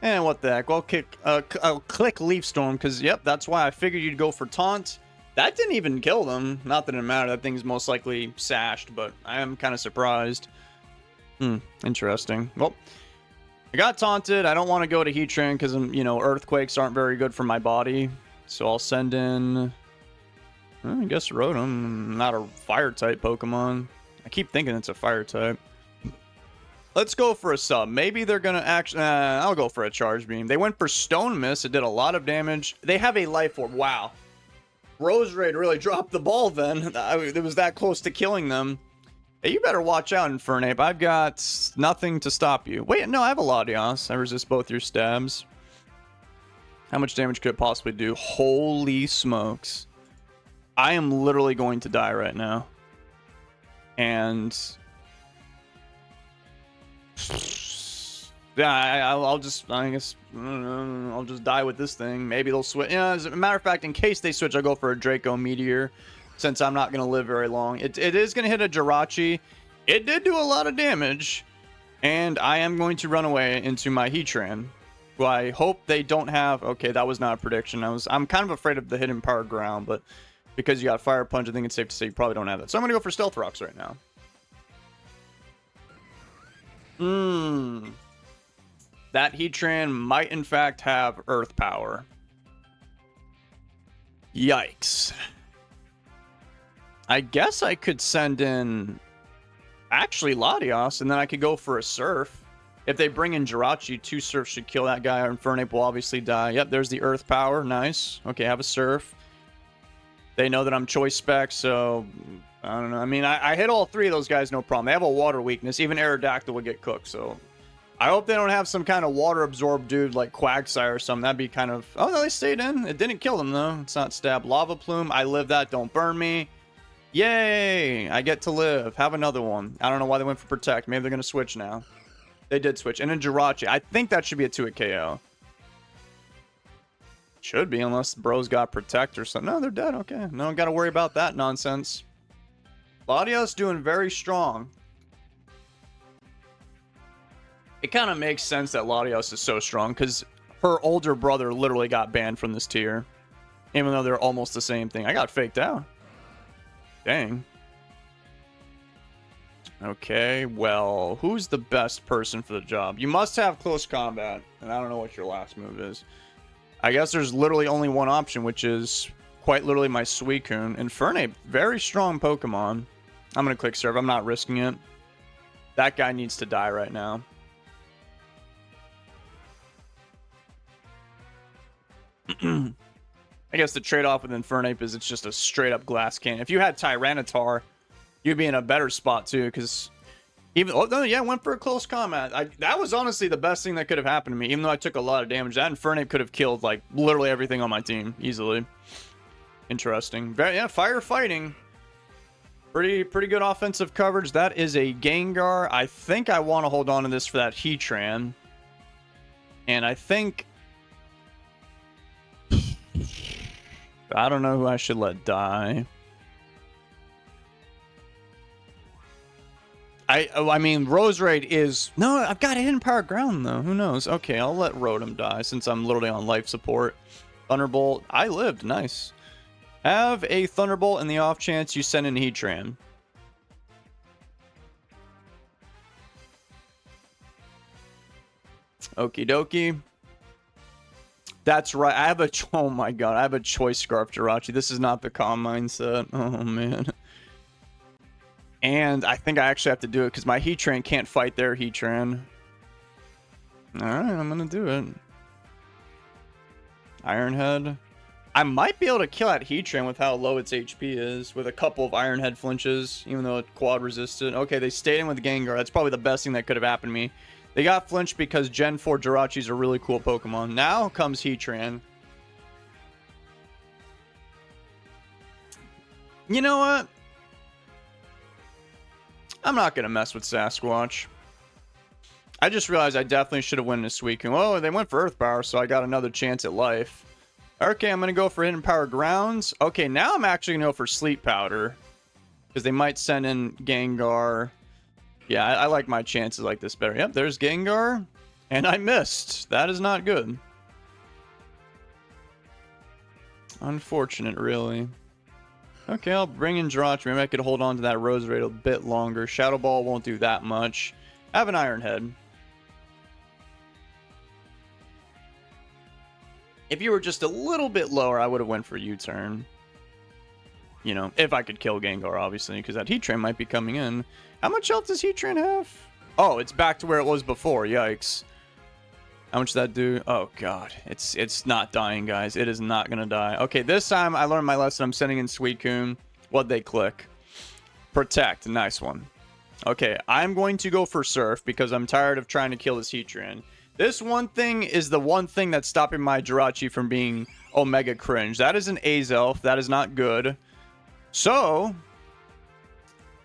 And what the heck? Well, I'll click Leaf Storm because, yep, that's why I figured you'd go for Taunt. That didn't even kill them. Not that it mattered. That thing's most likely sashed, but I am kind of surprised. Interesting. Well, I got taunted. I don't want to go to Heatran because, Earthquakes aren't very good for my body. So I'll send in, I guess, Rotom. Not a Fire-type Pokemon. I keep thinking it's a Fire-type. Let's go for a sub. Maybe they're going to actually... I'll go for a Charge Beam. They went for Stone Miss. It did a lot of damage. They have a Life Orb. Wow. Roserade really dropped the ball then. It was that close to killing them. Hey, you better watch out, Infernape. I've got nothing to stop you. Wait, no, I have a Latios. I resist both your stabs. How much damage could it possibly do? Holy smokes. I am literally going to die right now. And... yeah, I'll just die with this thing. Maybe they'll switch. Yeah, as a matter of fact, in case they switch, I'll go for a Draco Meteor, since I'm not going to live very long. It is going to hit a Jirachi. It did do a lot of damage, and I am going to run away into my Heatran, who I hope they don't have. Okay, that was not a prediction. I'm kind of afraid of the Hidden Power Ground, but because you got Fire Punch, I think it's safe to say you probably don't have that. So I'm going to go for Stealth Rocks right now. That Heatran might in fact have Earth Power. Yikes. I guess I could send in actually Latios, and then I could go for a Surf. If they bring in Jirachi, 2 Surfs should kill that guy. Infernape will obviously die. Yep, there's the Earth Power. Nice. Okay, have a Surf. They know that I'm Choice Spec, so I don't know. I mean, I hit all 3 of those guys, no problem. They have a water weakness. Even Aerodactyl would get cooked, so I hope they don't have some kind of water-absorbed dude like Quagsire or something. That'd be kind of... oh, no, they stayed in. It didn't kill them, though. It's not stab. Lava Plume. I live that. Don't burn me. Yay! I get to live. Have another one. I don't know why they went for Protect. Maybe they're going to switch now. They did switch. And then Jirachi. I think that should be a 2-hit KO. Should be, unless bro's got Protect or something. No, they're dead. Okay. No, got to worry about that nonsense. Latios doing very strong. It kind of makes sense that Latios is so strong, because her older brother literally got banned from this tier. Even though they're almost the same thing. I got faked out. Dang. Okay, well, who's the best person for the job? You must have close combat, and I don't know what your last move is. I guess there's literally only one option, which is quite literally my Suicune. Infernape, very strong Pokemon. I'm going to click serve. I'm not risking it. That guy needs to die right now. I guess the trade-off with Infernape is it's just a straight-up glass cannon. If you had Tyranitar, you'd be in a better spot, too, because even... oh, no, yeah, went for a close combat. That was honestly the best thing that could have happened to me, even though I took a lot of damage. That Infernape could have killed, like, literally everything on my team, easily. Interesting. Very, yeah, firefighting. Pretty good offensive coverage. That is a Gengar. I think I want to hold on to this for that Heatran. And I think... I don't know who I should let die. I mean, Roserade is... no, I've got a Hidden Power Ground, though. Who knows? Okay, I'll let Rotom die, since I'm literally on life support. Thunderbolt. I lived. Nice. Have a Thunderbolt in the off chance you send in Heatran. Okie dokie. That's right. I have a... oh my god. I have a Choice Scarf Jirachi. This is not the calm mindset. Oh man. And I think I actually have to do it because my Heatran can't fight their Heatran. Alright, I'm gonna do it. Iron Head. I might be able to kill that Heatran with how low its HP is, with a couple of Iron Head flinches, even though it quad resisted. Okay, they stayed in with Gengar. That's probably the best thing that could have happened to me. They got flinched because Gen 4 Jirachi's a really cool Pokemon. Now comes Heatran. You know what? I'm not going to mess with Sasquatch. I just realized I definitely should have won this week. And, well, they went for Earth Power, so I got another chance at life. Okay, I'm going to go for Hidden Power Grounds. Okay, now I'm actually going to go for Sleep Powder. Because they might send in Gengar. Yeah, I like my chances like this better. Yep, there's Gengar. And I missed. That is not good. Unfortunate, really. Okay, I'll bring in Jirachi. Maybe I could hold on to that Roserade a bit longer. Shadow Ball won't do that much. I have an Iron Head. If you were just a little bit lower, I would have went for U-turn. You know, if I could kill Gengar, obviously, because that Heatran might be coming in. How much health does Heatran have? Oh, it's back to where it was before. Yikes. How much does that do? Oh, God. It's not dying, guys. It is not going to die. Okay, this time I learned my lesson. I'm sending in Suicune. What'd they click? Protect. Nice one. Okay, I'm going to go for Surf because I'm tired of trying to kill this Heatran. This one thing is the one thing that's stopping my Jirachi from being Omega Cringe. That is an Azelf. That is not good. So,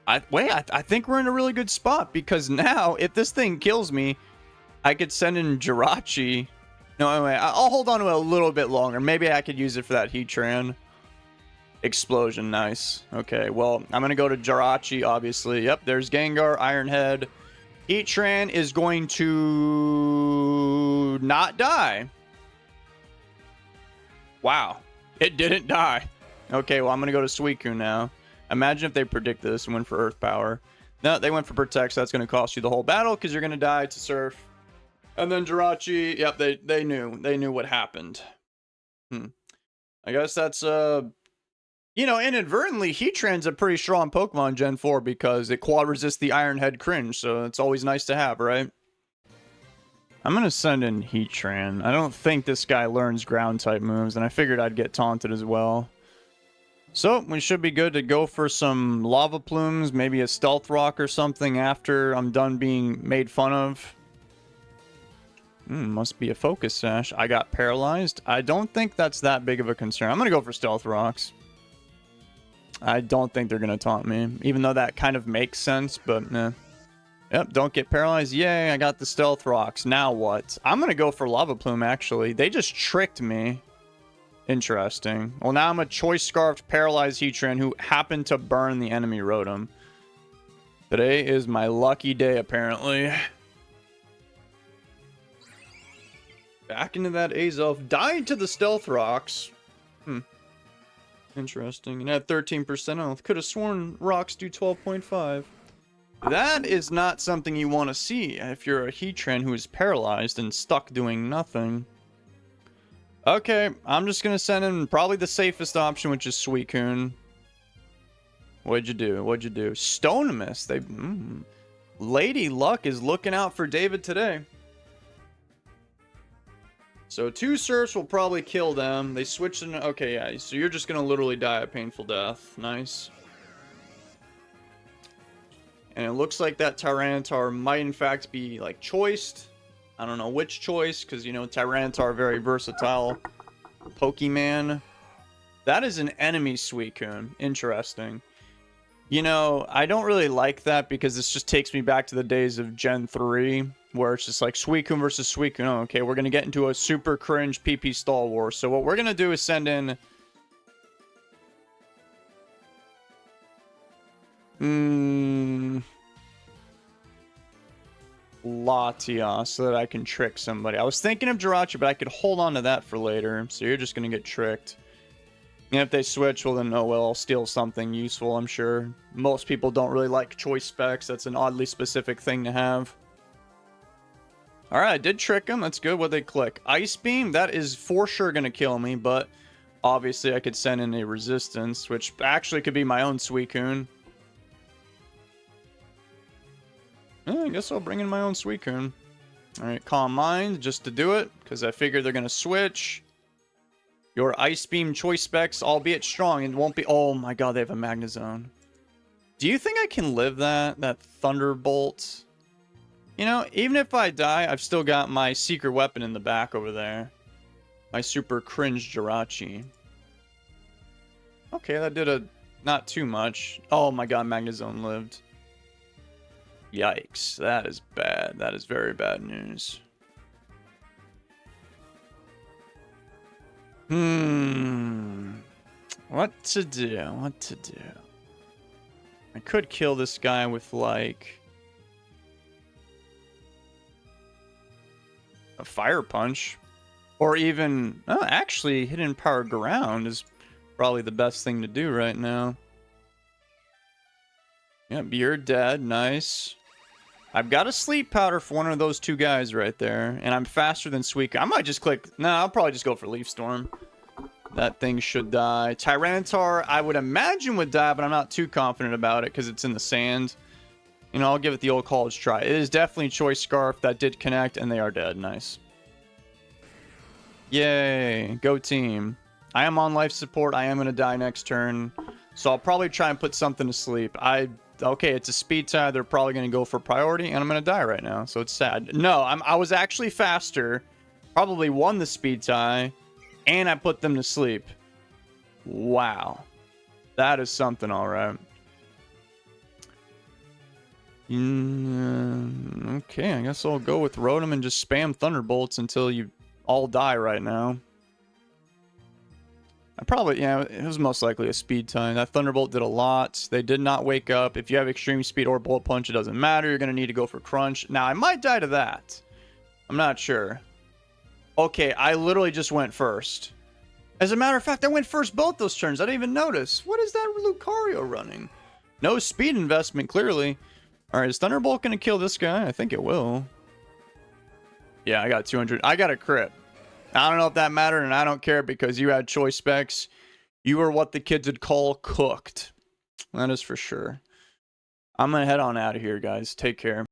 I think we're in a really good spot because now, if this thing kills me, I could send in Jirachi. No, anyway, I'll hold on to it a little bit longer. Maybe I could use it for that Heatran. Explosion, nice. Okay, well, I'm going to go to Jirachi, obviously. Yep, there's Gengar, Iron Head. Heatran is going to not die. Wow, it didn't die. Okay, well, I'm going to go to Suicune now. Imagine if they predict this and went for Earth Power. No, they went for Protect, so that's going to cost you the whole battle because you're going to die to Surf. And then Jirachi, yep, they knew what happened. I guess that's, you know, inadvertently, Heatran's a pretty strong Pokemon Gen 4 because it quad resists the Iron Head Cringe, so it's always nice to have, right? I'm going to send in Heatran. I don't think this guy learns ground-type moves, and I figured I'd get taunted as well. So, we should be good to go for some Lava Plumes, maybe a Stealth Rock or something after I'm done being made fun of. Must be a Focus Sash. I got paralyzed. I don't think that's that big of a concern. I'm going to go for Stealth Rocks. I don't think they're going to taunt me, even though that kind of makes sense, but nah. Yep, don't get paralyzed. Yay, I got the Stealth Rocks. Now what? I'm going to go for Lava Plume, actually. They just tricked me. Interesting. Well, now I'm a Choice Scarfed Paralyzed Heatran who happened to burn the enemy Rotom. Today is my lucky day, apparently. Back into that Azelf. Died to the Stealth Rocks. Interesting. And had 13% health. Could have sworn rocks do 12.5. That is not something you want to see if you're a Heatran who is paralyzed and stuck doing nothing. Okay, I'm just going to send in probably the safest option, which is Suicune. What'd you do? What'd you do? Stone Mist. They, Lady Luck is looking out for David today. So 2 Surfs will probably kill them. They switched in. Okay, yeah. So you're just going to literally die a painful death. Nice. And it looks like that Tyranitar might in fact be like choiced. I don't know which choice, because, you know, Tyranitar are very versatile Pokemon. That is an enemy Suicune. Interesting. You know, I don't really like that because this just takes me back to the days of Gen 3, where it's just like Suicune versus Suicune. Oh, okay, we're going to get into a super cringe PP stall war. So what we're going to do is send in... Latias, so that I can trick somebody. I was thinking of Jirachi, but I could hold on to that for later. So you're just going to get tricked. And if they switch, well then, oh well, I'll steal something useful, I'm sure. Most people don't really like choice specs. That's an oddly specific thing to have. Alright, I did trick them. That's good. What they click? Ice Beam? That is for sure going to kill me, but obviously I could send in a resistance, which actually could be my own Suicune. Yeah, I guess I'll bring in my own Suicune. Alright, Calm Mind, just to do it, because I figure they're going to switch. Your Ice Beam choice specs, albeit strong, and won't be... Oh my god, they have a Magnezone. Do you think I can live that Thunderbolt? You know, even if I die, I've still got my secret weapon in the back over there. My super cringe Jirachi. Okay, that did not too much. Oh my god, Magnezone lived. Yikes, that is bad. That is very bad news. What to do? What to do? I could kill this guy with, like... Fire Punch. Or even, actually, Hidden Power Ground is probably the best thing to do right now. Yep, you're dead. Nice. I've got a Sleep Powder for one of those two guys right there. And I'm faster than StoicKite. I might just click... No, I'll probably just go for Leaf Storm. That thing should die. Tyranitar, I would imagine would die, but I'm not too confident about it because it's in the sand. You know, I'll give it the old college try. It is definitely Choice Scarf. That did connect, and they are dead. Nice. Yay. Go team. I am on life support. I am going to die next turn. So I'll probably try and put something to sleep. Okay, it's a speed tie. They're probably going to go for priority, and I'm going to die right now. So it's sad. No, I was actually faster. Probably won the speed tie, and I put them to sleep. Wow. That is something, all right. Okay, I guess I'll go with Rotom and just spam Thunderbolts until you all die right now. Yeah, it was most likely a speed tie. That Thunderbolt did a lot. They did not wake up. If you have extreme speed or bullet punch, it doesn't matter. You're going to need to go for crunch. Now, I might die to that. I'm not sure. Okay, I literally just went first. As a matter of fact, I went first both those turns. I didn't even notice. What is that Lucario running? No speed investment, clearly. All right, is Thunderbolt going to kill this guy? I think it will. Yeah, I got 200. I got a crit. I don't know if that mattered, and I don't care because you had choice specs. You were what the kids would call cooked. That is for sure. I'm going to head on out of here, guys. Take care.